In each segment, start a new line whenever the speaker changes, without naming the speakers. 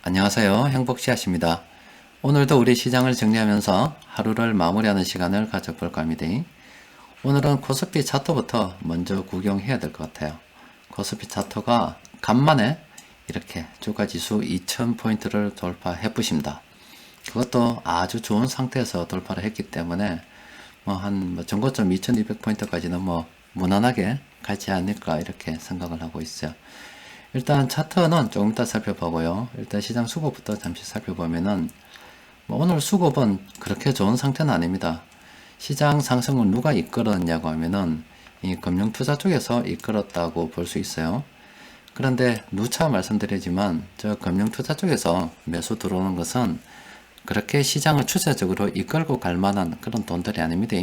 안녕하세요. 행복씨앗입니다. 오늘도 우리 시장을 정리하면서 하루를 마무리하는 시간을 가져볼까 합니다. 오늘은 코스피 차트부터 먼저 구경해야 될 것 같아요. 코스피 차트가 간만에 이렇게 주가지수 2000포인트를 돌파해 보십니다. 그것도 아주 좋은 상태에서 돌파를 했기 때문에 전고점 2200포인트까지는 무난하게 가지 않을까 이렇게 생각을 하고 있어요. 일단 차트는 조금 이따 살펴보고요. 일단 시장 수급부터 잠시 살펴보면은 오늘 수급은 그렇게 좋은 상태는 아닙니다. 시장 상승을 누가 이끌었냐고 하면은 이 금융투자 쪽에서 이끌었다고 볼 수 있어요. 그런데 누차 말씀드리지만 저 금융투자 쪽에서 매수 들어오는 것은 그렇게 시장을 추세적으로 이끌고 갈 만한 그런 돈들이 아닙니다.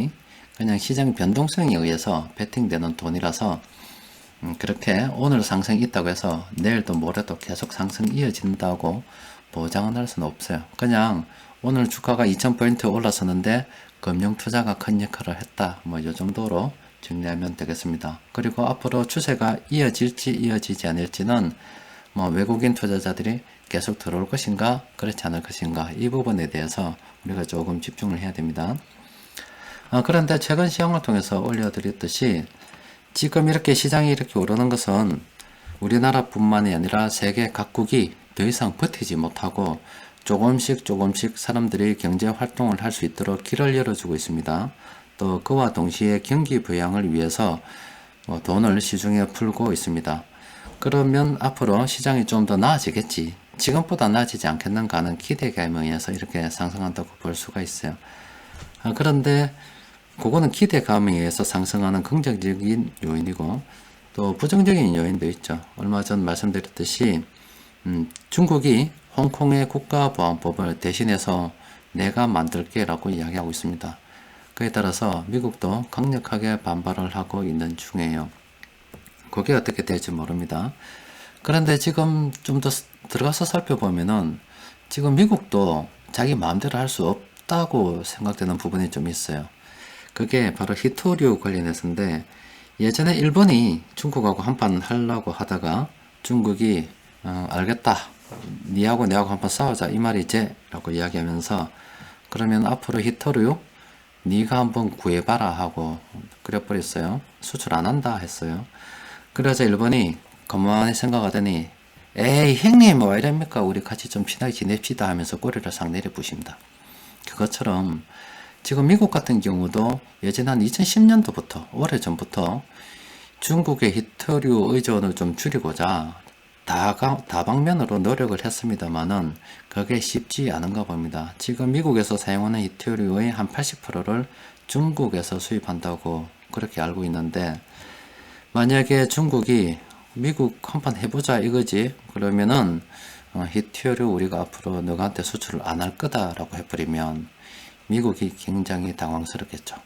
그냥 시장 변동성에 의해서 베팅되는 돈이라서 그렇게 오늘 상승이 있다고 해서 내일도 모레도 계속 상승 이어진다고 보장은 할 수는 없어요. 그냥 오늘 주가가 2000포인트 올라서는데 금융투자가 큰 역할을 했다. 이 정도로 정리하면 되겠습니다. 그리고 앞으로 추세가 이어질지 이어지지 않을지는 외국인 투자자들이 계속 들어올 것인가 그렇지 않을 것인가 이 부분에 대해서 우리가 조금 집중을 해야 됩니다. 그런데 최근 시황을 통해서 올려드렸듯이 지금 이렇게 시장이 이렇게 오르는 것은 우리나라뿐만이 아니라 세계 각국이 더 이상 버티지 못하고 조금씩 사람들이 경제 활동을 할 수 있도록 길을 열어주고 있습니다. 또 그와 동시에 경기 부양을 위해서 돈을 시중에 풀고 있습니다. 그러면 앞으로 시장이 좀 더 나아지겠지, 지금보다 나아지지 않겠는가 하는 기대감에 의해서 이렇게 상승한다고 볼 수가 있어요. 그런데 그거는 기대감에 의해서 상승하는 긍정적인 요인이고 또 부정적인 요인도 있죠. 얼마 전 말씀드렸듯이 중국이 홍콩의 국가보안법을 대신해서 내가 만들게 라고 이야기하고 있습니다. 그에 따라서 미국도 강력하게 반발을 하고 있는 중이에요. 그게 어떻게 될지 모릅니다. 그런데 지금 좀 더 들어가서 살펴보면은 지금 미국도 자기 마음대로 할 수 없다고 생각되는 부분이 좀 있어요. 그게 바로 히토류 관련해서인데, 예전에 일본이 중국하고 한판 하려고 하다가 중국이 알겠다, 니하고 내하고 한판 싸우자 이 말이지 라고 이야기하면서 그러면 앞으로 히토류 니가 한번 구해봐라 하고 그래버렸어요. 수출 안 한다 했어요. 그래서 일본이 가만히 생각하더니 에이 형님 왜 이럽니까, 우리 같이 좀 친하게 지냅시다 하면서 꼬리를 싹 내려부십니다. 그것처럼 지금 미국 같은 경우도 예전 한 2010년도부터 오래전부터 중국의 히토류 의존을 좀 줄이고자 다방면으로 노력을 했습니다만은 그게 쉽지 않은가 봅니다. 지금 미국에서 사용하는 히토류의 한 80%를 중국에서 수입한다고 그렇게 알고 있는데, 만약에 중국이 미국 한판 해보자 이거지 그러면은 히토류 우리가 앞으로 너한테 수출을 안 할 거다라고 해버리면 미국이 굉장히 당황스럽겠죠.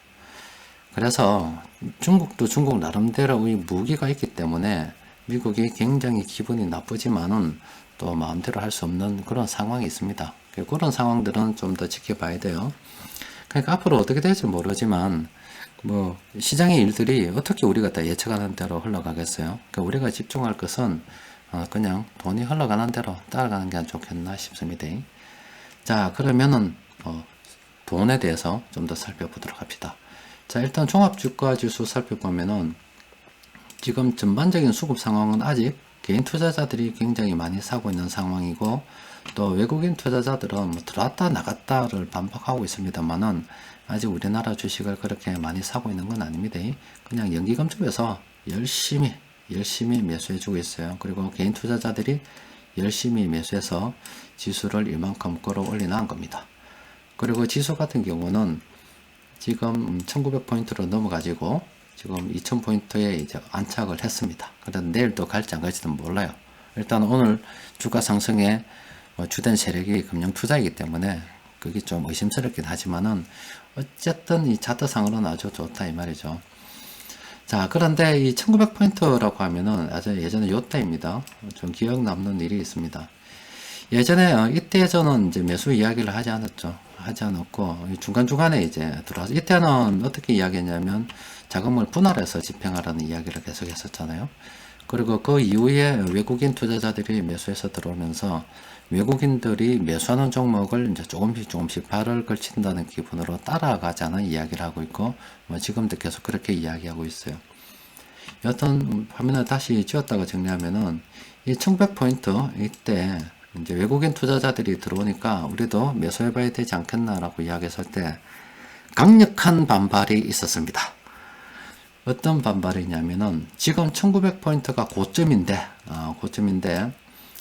그래서 중국도 중국 나름대로의 무기가 있기 때문에 미국이 굉장히 기분이 나쁘지만은 또 마음대로 할 수 없는 그런 상황이 있습니다. 그런 상황들은 좀 더 지켜봐야 돼요. 그러니까 앞으로 어떻게 될지 모르지만 시장의 일들이 어떻게 우리가 다 예측하는 대로 흘러가겠어요. 그러니까 우리가 집중할 것은 그냥 돈이 흘러가는 대로 따라가는 게 좋겠나 싶습니다. 자, 그러면은 돈에 대해서 좀 더 살펴보도록 합시다. 자, 일단 종합주가지수 살펴보면은 지금 전반적인 수급 상황은 아직 개인 투자자들이 굉장히 많이 사고 있는 상황이고, 또 외국인 투자자들은 들어왔다 나갔다를 반복하고 있습니다만은 아직 우리나라 주식을 그렇게 많이 사고 있는 건 아닙니다. 그냥 연기금 쪽에서 열심히 매수해주고 있어요. 그리고 개인 투자자들이 열심히 매수해서 지수를 이만큼 끌어올리는 겁니다. 그리고 지수 같은 경우는 지금 1900포인트로 넘어가지고 지금 2000포인트에 이제 안착을 했습니다. 그런데 내일 또 갈지 안 갈지는 몰라요. 일단 오늘 주가 상승에 주된 세력이 금융투자이기 때문에 그게 좀 의심스럽긴 하지만은 어쨌든 이 차트상으로는 아주 좋다 이 말이죠. 자, 그런데 이 1900포인트라고 하면은 아주 예전에 요때입니다. 좀 기억 남는 일이 있습니다. 예전에 이때 저는 이제 매수 이야기를 하지 않았고 중간중간에 이제 들어와서, 이때는 어떻게 이야기했냐면 자금을 분할해서 집행하라는 이야기를 계속 했었잖아요. 그리고 그 이후에 외국인 투자자들이 매수해서 들어오면서 외국인들이 매수하는 종목을 이제 조금씩 발을 걸친다는 기분으로 따라가자는 이야기를 하고 있고, 뭐 지금도 계속 그렇게 이야기하고 있어요. 여튼 화면을 다시 지웠다가 정리하면은 이 1100포인트 이때 이제 외국인 투자자들이 들어오니까 우리도 매수해봐야 되지 않겠나라고 이야기했을 때 강력한 반발이 있었습니다. 어떤 반발이냐면은 지금 1900포인트가 고점인데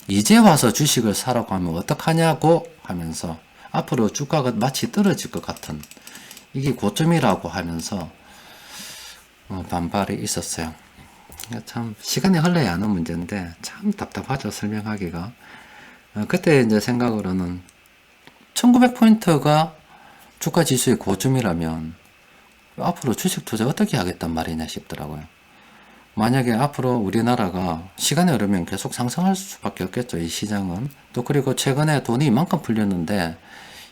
이제 와서 주식을 사라고 하면 어떡하냐고 하면서 앞으로 주가가 마치 떨어질 것 같은 이게 고점이라고 하면서 반발이 있었어요. 참 시간이 흘러야 하는 문제인데 참 답답하죠, 설명하기가. 그때 이제 생각으로는 1900포인트가 주가 지수의 고점이라면 앞으로 주식 투자 어떻게 하겠단 말이냐 싶더라고요. 만약에 앞으로 우리나라가 시간이 흐르면 계속 상승할 수밖에 없겠죠, 이 시장은. 또 그리고 최근에 돈이 이만큼 풀렸는데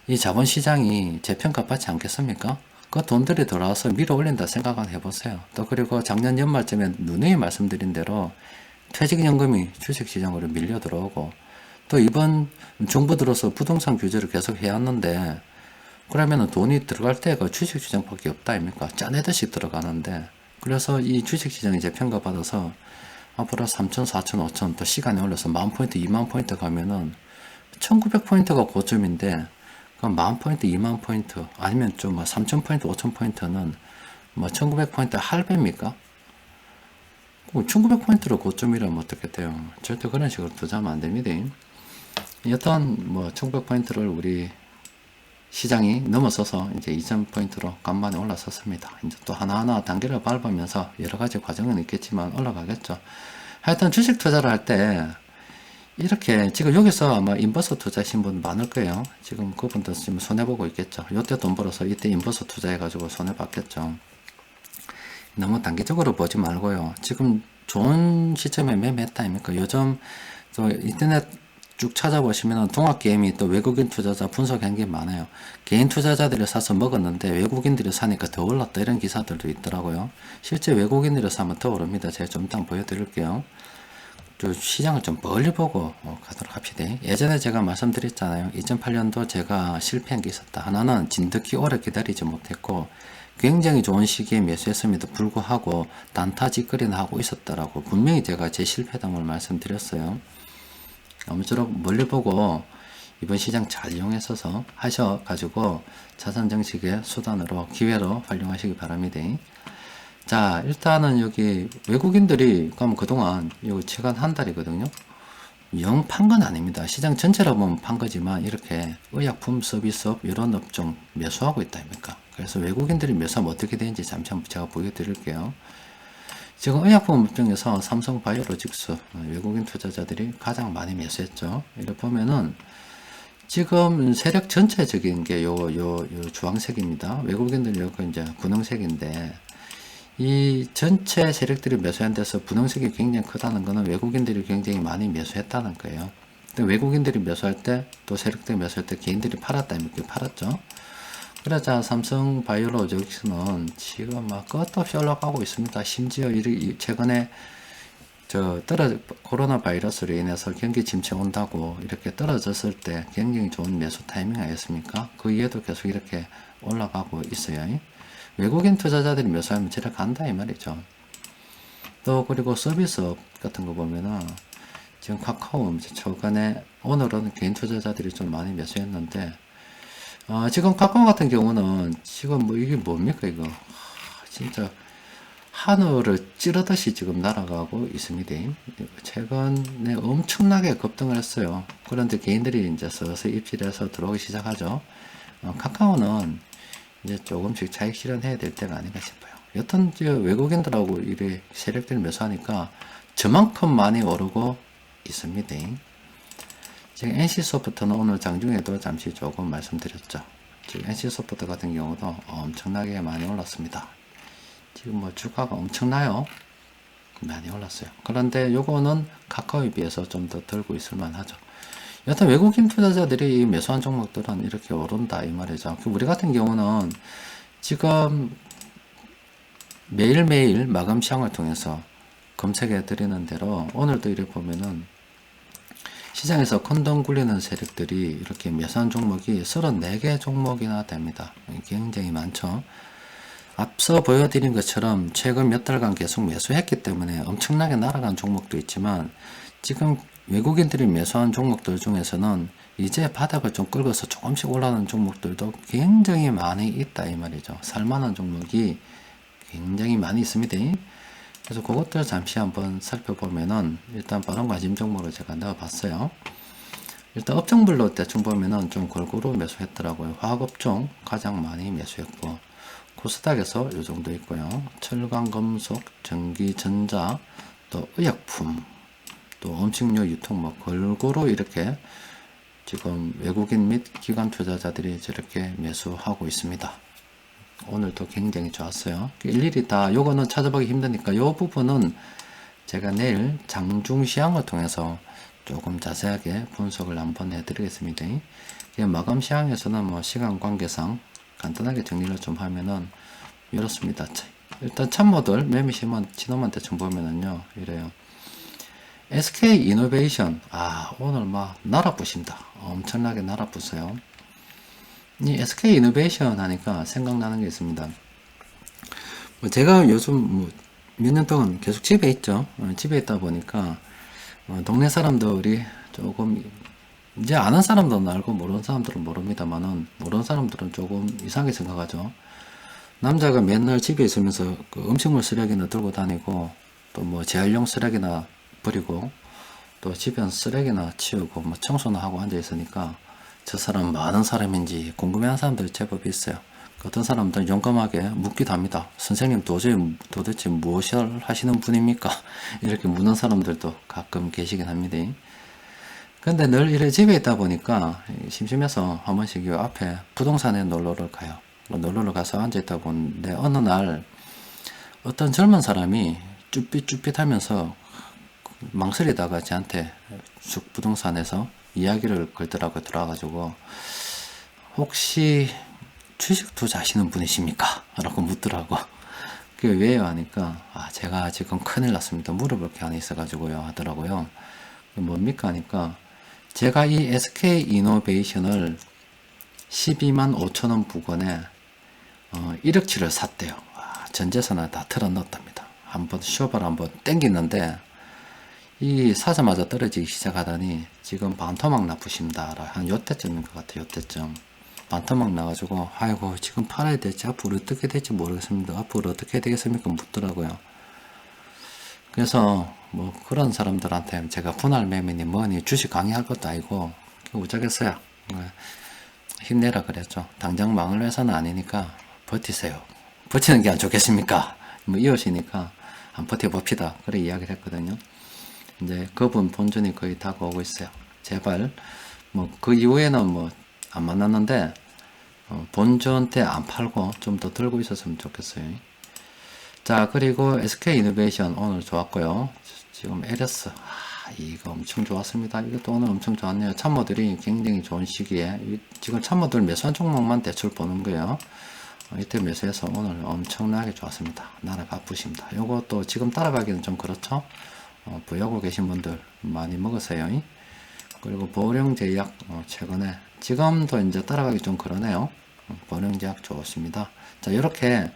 이 자본시장이 재평가 받지 않겠습니까? 그 돈들이 돌아와서 밀어 올린다 생각은 해보세요. 또 그리고 작년 연말쯤에 누누이 말씀드린 대로 퇴직연금이 주식시장으로 밀려 들어오고, 또 이번 정부 들어서 부동산 규제를 계속 해왔는데 그러면은 돈이 들어갈 때가 주식시장밖에 없다 아닙니까? 짜내듯이 들어가는데, 그래서 이 주식시장이 재평가 받아서 앞으로 3천, 4천, 5천 또 시간이 올려서 10,000포인트, 20,000포인트 가면은 1900포인트가 고점인데 그 10,000포인트, 20,000포인트 아니면 좀 3,000포인트, 5,000포인트는 뭐 1900포인트 할배입니까? 1900포인트로 고점이라면 어떻게 돼요? 절대 그런 식으로 투자하면 안 됩니다. 여튼 뭐 1900포인트를 우리 시장이 넘어서서 이제 2000포인트로 간만에 올라섰습니다. 이제 또 하나하나 단계를 밟으면서 여러 가지 과정은 있겠지만 올라가겠죠. 하여튼 주식 투자를 할 때 이렇게 지금 여기서 아마 인버스 투자하신 분 많을 거예요. 지금 그분도 지금 손해보고 있겠죠. 요때 돈 벌어서 이때 인버스 투자해가지고 손해봤겠죠. 너무 단기적으로 보지 말고요. 지금 좋은 시점에 매매했다 아닙니까? 요즘 또 인터넷 쭉 찾아보시면 동학개미 또 외국인 투자자 분석한 게 많아요. 개인 투자자들이 사서 먹었는데 외국인들이 사니까 더 올랐다 이런 기사들도 있더라고요. 실제 외국인들이 사면 더 오릅니다. 제가 좀 이따 보여드릴게요. 또 시장을 좀 멀리 보고 가도록 합시다. 예전에 제가 말씀드렸잖아요. 2008년도 제가 실패한 게 있었다. 하나는 진득히 오래 기다리지 못했고 굉장히 좋은 시기에 매수했음에도 불구하고 단타 짓거리나 하고 있었다라고 분명히 제가 제 실패담을 말씀드렸어요. 아무쪼록 멀리 보고 이번 시장 잘 이용해서 하셔가지고 자산 정식의 수단으로 기회로 활용하시기 바랍니다. 자, 일단은 여기 외국인들이 그럼 그동안 요 최근 한 달이거든요. 영 판 건 아닙니다. 시장 전체로 보면 판 거지만 이렇게 의약품 서비스업 이런 업종 매수하고 있다 아닙니까? 그래서 외국인들이 매수하면 어떻게 되는지 잠시 한번 제가 보여드릴게요. 지금 의약품 업종에서 삼성바이오로직스 외국인 투자자들이 가장 많이 매수했죠. 이렇게 보면은 지금 세력 전체적인 게 요 주황색입니다. 외국인들 여기 이제 분홍색인데 이 전체 세력들이 매수한 데서 분홍색이 굉장히 크다는 것은 외국인들이 굉장히 많이 매수했다는 거예요. 근데 외국인들이 매수할 때 또 세력들이 매수할 때 개인들이 팔았다 이렇게 팔았죠. 그러자 삼성바이오로직스는 지금 막 끝도 없이 올라가고 있습니다. 심지어 최근에 코로나 바이러스로 인해서 경기 침체 온다고 이렇게 떨어졌을 때 굉장히 좋은 매수 타이밍 아니었습니까? 그 이후에도 계속 이렇게 올라가고 있어요. 외국인 투자자들이 매수하면 저래 간다 이 말이죠. 또 그리고 서비스업 같은 거 보면은 지금 카카오 최근에 오늘은 개인 투자자들이 좀 많이 매수했는데 지금 카카오 같은 경우는 지금 뭐 이게 뭡니까 이거 진짜 하늘을 찌르듯이 지금 날아가고 있습니다. 최근에 엄청나게 급등을 했어요. 그런데 개인들이 이제 서서히 입질해서 들어오기 시작하죠. 카카오는 이제 조금씩 차익 실현해야 될 때가 아닌가 싶어요. 여튼 외국인들하고 이래 세력들이 매수하니까 저만큼 많이 오르고 있습니다. 지금 NC소프트는 오늘 장중에도 잠시 조금 말씀드렸죠. 지금 NC소프트 같은 경우도 엄청나게 많이 올랐습니다. 지금 뭐 주가가 엄청나요? 많이 올랐어요. 그런데 요거는 카카오에 비해서 좀 더 들고 있을 만하죠. 여튼 외국인 투자자들이 매수한 종목들은 이렇게 오른다 이 말이죠. 우리 같은 경우는 지금 매일매일 마감 시황을 통해서 검색해 드리는 대로 오늘도 이렇게 보면은 시장에서 콘돔 굴리는 세력들이 이렇게 매수한 종목이 34개 종목이나 됩니다. 굉장히 많죠. 앞서 보여드린 것처럼 최근 몇 달간 계속 매수했기 때문에 엄청나게 날아간 종목도 있지만 지금 외국인들이 매수한 종목들 중에서는 이제 바닥을 좀 끌고서 조금씩 올라가는 종목들도 굉장히 많이 있다 이 말이죠. 살만한 종목이 굉장히 많이 있습니다. 그래서 그것들 잠시 한번 살펴보면은 일단 빠른 관심 종목으로 제가 넣어봤어요. 일단 업종별로 대충 보면은 좀 골고루 매수했더라고요. 화학업종 가장 많이 매수했고 코스닥에서 이 정도 있고요. 철강, 금속, 전기, 전자, 또 의약품, 또 음식료 유통 뭐 골고루 이렇게 지금 외국인 및 기관 투자자들이 저렇게 매수하고 있습니다. 오늘도 굉장히 좋았어요. 일일이 다 요거는 찾아보기 힘드니까 요 부분은 제가 내일 장중시황을 통해서 조금 자세하게 분석을 한번 해드리겠습니다. 마감 시황에서는 뭐 시간 관계상 간단하게 정리를 좀 하면은 이렇습니다. 일단 참모들 매매 신호만 대충 보면은요 이래요. SK 이노베이션 오늘 막 날아부신다. 엄청나게 날아부세요. 이 SK 이노베이션 하니까 생각나는 게 있습니다. 제가 요즘 몇 년 동안 계속 집에 있죠. 집에 있다 보니까 동네 사람들이 조금 이제 아는 사람들은 알고 모르는 사람들은 모릅니다만은 모르는 사람들은 조금 이상하게 생각하죠. 남자가 맨날 집에 있으면서 그 음식물 쓰레기나 들고 다니고 또 뭐 재활용 쓰레기나 버리고 또 집안 쓰레기나 치우고 뭐 청소나 하고 앉아 있으니까 저 사람 많은 사람인지 궁금해하는 사람들이 제법 있어요. 어떤 사람들은 용감하게 묻기도 합니다. 선생님 도대체 무엇을 하시는 분입니까? 이렇게 묻는 사람들도 가끔 계시긴 합니다. 근데 늘 이래 집에 있다 보니까 심심해서 한 번씩 요 앞에 부동산에 놀러를 가요. 놀러를 가서 앉아있다 보는데 어느 날 어떤 젊은 사람이 쭈삣쭈삣 하면서 망설이다가 저한테 부동산에서 이야기를 걸더라고요. 들어와가지고 혹시 주식 투자하시는 분이십니까? 라고 묻더라고. 그게 왜요? 하니까 제가 지금 큰일 났습니다. 물어볼 게 하나 있어가지고요 하더라고요. 뭡니까? 하니까 제가 이 SK 이노베이션을 12만 5천원 부근에 1억치를 샀대요. 전 재산을 다 털어넣었답니다. 한번 쇼바를 한번 땡기는데 이 사자마자 떨어지기 시작하더니 지금 반토막 나쁘십니다. 한 요때쯤인 것 같아요. 요때쯤 반토막 나가지고 아이고 지금 팔아야 될지 앞으로 어떻게 될지 모르겠습니다. 앞으로 어떻게 되겠습니까? 묻더라고요. 그래서 뭐 그런 사람들한테 제가 분할 매매니 뭐니 주식 강의할 것도 아니고 우짜겠어요. 힘내라 그랬죠. 당장 망할 회사는 아니니까 버티세요. 버티는 게 안 좋겠습니까? 뭐 이웃이니까 한 버텨봅시다. 그래 이야기를 했거든요. 이제 그분 본전이 거의 다가오고 있어요. 제발 뭐 그 이후에는 뭐 안 만났는데 본전 때 안 팔고 좀 더 들고 있었으면 좋겠어요. 자 그리고 SK 이노베이션 오늘 좋았고요. 지금 LS 이거 엄청 좋았습니다. 이것도 오늘 엄청 좋았네요. 참모들이 굉장히 좋은 시기에 지금 참모들 매수한 종목만 대출 보는 거예요. 이때 매수해서 오늘 엄청나게 좋았습니다. 날아가 부십니다. 요것도 지금 따라가기는 좀 그렇죠. 보유하고 계신 분들 많이 먹으세요. 그리고 보령제약 최근에 지금도 이제 따라가기 좀 그러네요. 보령제약 좋습니다. 자 이렇게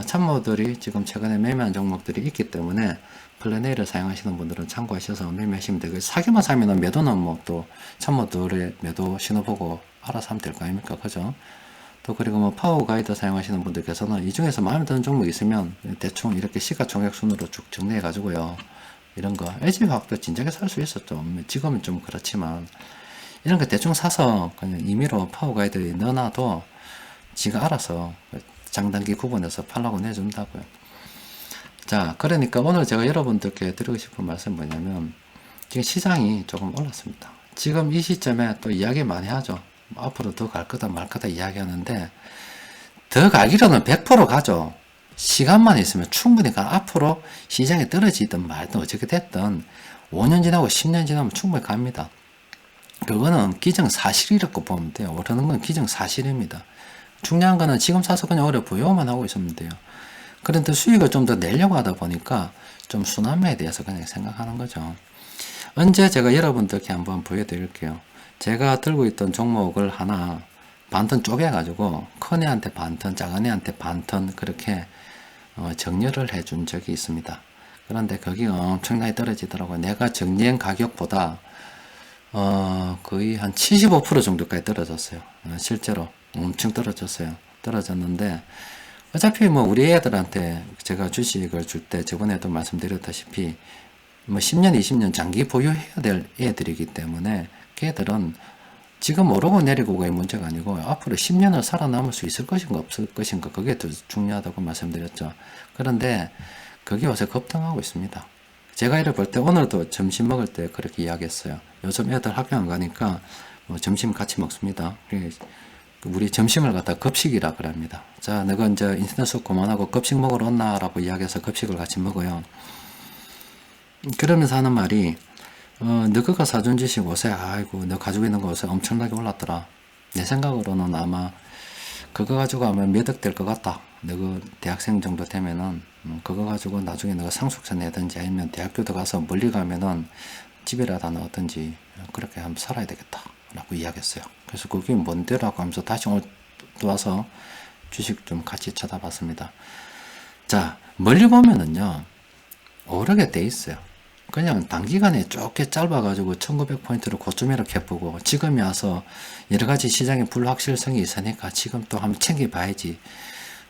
참모들이 지금 최근에 매매한 종목들이 있기 때문에 플랜 A를 사용하시는 분들은 참고하셔서 매매하시면 되고 사기만 사면은 매도는 뭐 또 참모들의 매도 신호 보고 알아서 하면 될 거 아닙니까? 그죠? 또 그리고 뭐 파워 가이드 사용하시는 분들께서는 이 중에서 마음에 드는 종목 있으면 대충 이렇게 시가총액 순으로 쭉 정리해 가지고요. 이런 거 LG화학도 진작에 살 수 있었죠. 지금은 좀 그렇지만 이런 거 대충 사서 그냥 임의로 파워 가이드에 넣어놔도 지가 알아서 장단기 구분해서 팔라고 내준다고요. 자 그러니까 오늘 제가 여러분들께 드리고 싶은 말씀은 뭐냐면 지금 시장이 조금 올랐습니다. 지금 이 시점에 또 이야기 많이 하죠. 앞으로 더 갈 거다 말 거다 이야기하는데 더 가기로는 100% 가죠. 시간만 있으면 충분히 가. 앞으로 시장이 떨어지든 말든 어떻게 됐든 5년 지나고 10년 지나면 충분히 갑니다. 그거는 기정사실이라고 보면 돼요. 오르는 건 기정사실입니다. 중요한 거는 지금 사서 그냥 오래 보유만 하고 있으면 돼요. 그런데 수익을 좀 더 내려고 하다 보니까 좀 순환매에 대해서 그냥 생각하는 거죠. 언제 제가 여러분들께 한번 보여드릴게요. 제가 들고 있던 종목을 하나 반턴 쪼개가지고 큰 애한테 반턴, 작은 애한테 반턴 그렇게 정렬을 해준 적이 있습니다. 그런데 거기 엄청나게 떨어지더라고요. 내가 정리한 가격보다 거의 한 75% 정도까지 떨어졌어요. 실제로 엄청 떨어졌어요. 떨어졌는데 어차피 뭐 우리 애들한테 제가 주식을 줄 때 저번에도 말씀드렸다시피 뭐 10년, 20년 장기 보유해야 될 애들이기 때문에 걔들은 지금 오르고 내리고가 문제가 아니고 앞으로 10년을 살아남을 수 있을 것인가 없을 것인가 그게 더 중요하다고 말씀드렸죠. 그런데 그게 요새 급등하고 있습니다. 제가 이를 볼 때 오늘도 점심 먹을 때 그렇게 이야기했어요. 요즘 애들 학교 안 가니까 뭐 점심 같이 먹습니다. 우리 점심을 갖다 급식이라 그럽니다. 자, 너가 이제 인터넷 수업 그만하고 급식 먹으러 온나? 라고 이야기해서 급식을 같이 먹어요. 그러면서 하는 말이 너가 사준 주식 요새 아이고 너 가지고 있는 거 요새 엄청나게 올랐더라. 내 생각으로는 아마 그거 가지고 하면 몇 억 될 것 같다. 너가 대학생 정도 되면은 그거 가지고 나중에 너가 상속세 내든지 아니면 대학교 들어가서 멀리 가면은 집에라도 넣었든지 그렇게 한번 살아야 되겠다 라고 이야기했어요. 그래서 그게 뭔데라고 하면서 다시 오늘 또 와서 주식 좀 같이 쳐다봤습니다. 자, 멀리 보면은요 오르게 돼 있어요. 그냥 단기간에 좁게 짧아가지고 1900포인트를 고점 이렇게 보고 지금이 와서 여러가지 시장의 불확실성이 있으니까 지금 또 한번 챙겨봐야지.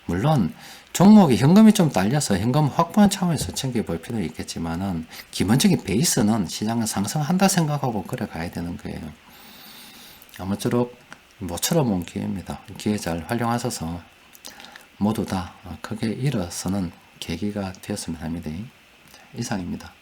물론 종목이 현금이 좀 딸려서 현금 확보한 차원에서 챙겨볼 필요 있겠지만은 기본적인 베이스는 시장은 상승한다 생각하고 그래 가야 되는 거예요. 아무쪼록 모처럼 온 기회입니다. 기회 잘 활용하셔서 모두 다 크게 일어서는 계기가 되었으면 합니다. 이상입니다.